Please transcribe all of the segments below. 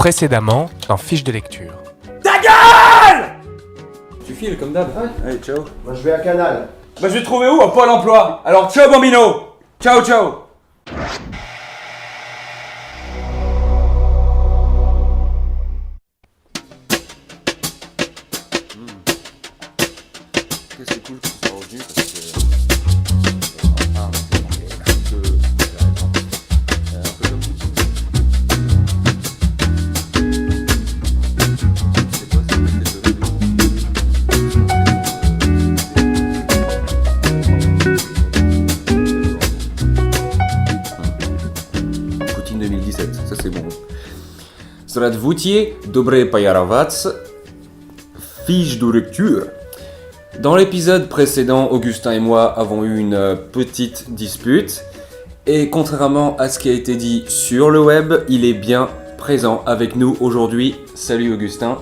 Précédemment dans Fiche de lecture. Ta gueule! Tu files comme d'hab. Allez, ciao. Moi je vais à Canal. Bah je vais te trouver où? À Pôle emploi. Alors ciao bambino. Ciao ciao. C'est cool que tu sois revenu parce que un peu comme tout. C'est quoi ça Poutine 2017, ça c'est bon. Здравствуйте, добрый паяровац, fiche de lecture. Dans l'épisode précédent, Augustin et moi avons eu une petite dispute, et contrairement à ce qui a été dit sur le web, il est bien présent avec nous aujourd'hui. Salut Augustin.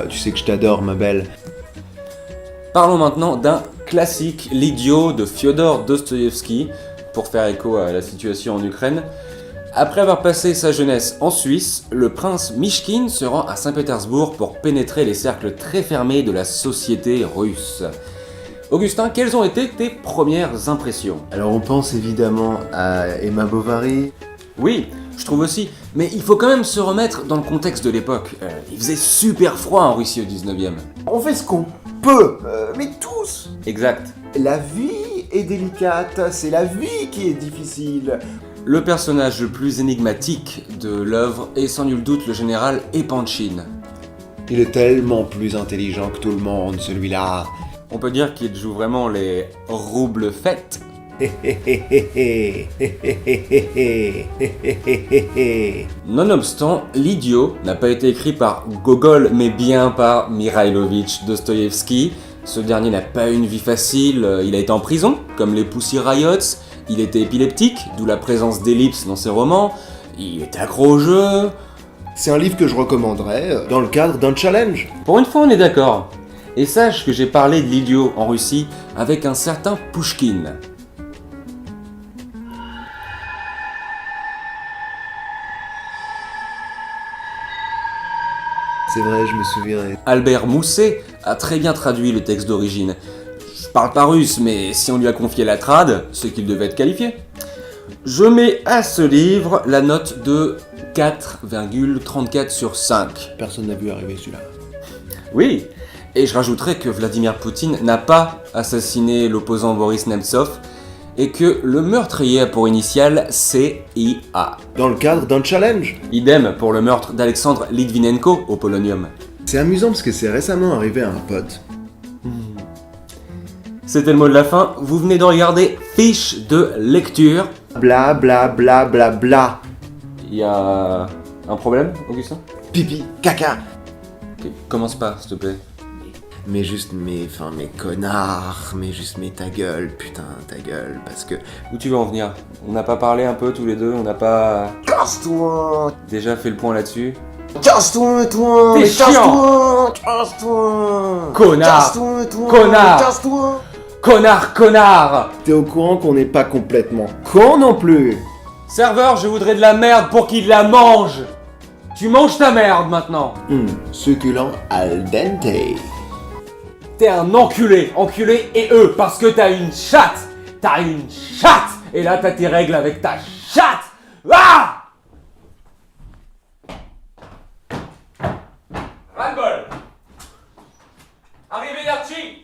Tu sais que je t'adore, ma belle. Parlons maintenant d'un classique, L'Idiot de Fyodor Dostoïevski, pour faire écho à la situation en Ukraine. Après avoir passé sa jeunesse en Suisse, le prince Mychkine se rend à Saint-Pétersbourg pour pénétrer les cercles très fermés de la société russe. Augustin, quelles ont été tes premières impressions? Alors on pense évidemment à Emma Bovary. Oui, je trouve aussi, mais il faut quand même se remettre dans le contexte de l'époque. Il faisait super froid en Russie au 19e. On fait ce qu'on peut, mais tous. Exact. La vie est délicate, c'est la vie qui est difficile. Le personnage le plus énigmatique de l'œuvre est sans nul doute le général Epanchin. Il est tellement plus intelligent que tout le monde, celui-là. On peut dire qu'il joue vraiment les roubles fêtes. Nonobstant, L'Idiot n'a pas été écrit par Gogol, mais bien par Mikhailovitch Dostoïevski. Ce dernier n'a pas eu une vie facile, il a été en prison, comme les Pussy Riots, il était épileptique, d'où la présence d'ellipses dans ses romans, il était accro au jeu... C'est un livre que je recommanderais dans le cadre d'un challenge. Pour une fois, on est d'accord. Et sache que j'ai parlé de L'Idiot en Russie avec un certain Pouchkine. C'est vrai, je me souviens. Albert Mousset a très bien traduit le texte d'origine. Je parle pas russe, mais si on lui a confié la trad, c'est qu'il devait être qualifié. Je mets à ce livre la note de 4,34 sur 5. Personne n'a vu arriver celui-là. Oui, et je rajouterai que Vladimir Poutine n'a pas assassiné l'opposant Boris Nemtsov et que le meurtrier a pour initiale CIA. Dans le cadre d'un challenge. Idem pour le meurtre d'Alexandre Litvinenko au polonium. C'est amusant parce que c'est récemment arrivé à un pote. C'était le mot de la fin, vous venez de regarder Fiche de lecture. Bla bla bla bla bla. Il y a un problème, Augustin? Pipi, caca. Ok, commence pas, s'il te plaît. Mais connards, mais ta gueule, putain, ta gueule, parce que... Où tu veux en venir? On n'a pas parlé un peu tous les deux, on n'a pas Casse-toi. déjà fait le point là-dessus? Casse-toi, toi. T'es Mais chiant. Casse-toi. Connard. Casse-toi, toi. Connard. Casse-toi. Connard! T'es au courant qu'on n'est pas complètement con non plus. Serveur, je voudrais de la merde pour qu'il la mange! Tu manges ta merde maintenant! Succulent al dente. T'es un enculé et eux, parce que t'as une chatte! T'as une chatte! Et là t'as tes règles avec ta chatte! Ah! Ras-le-bol! Arrivederci!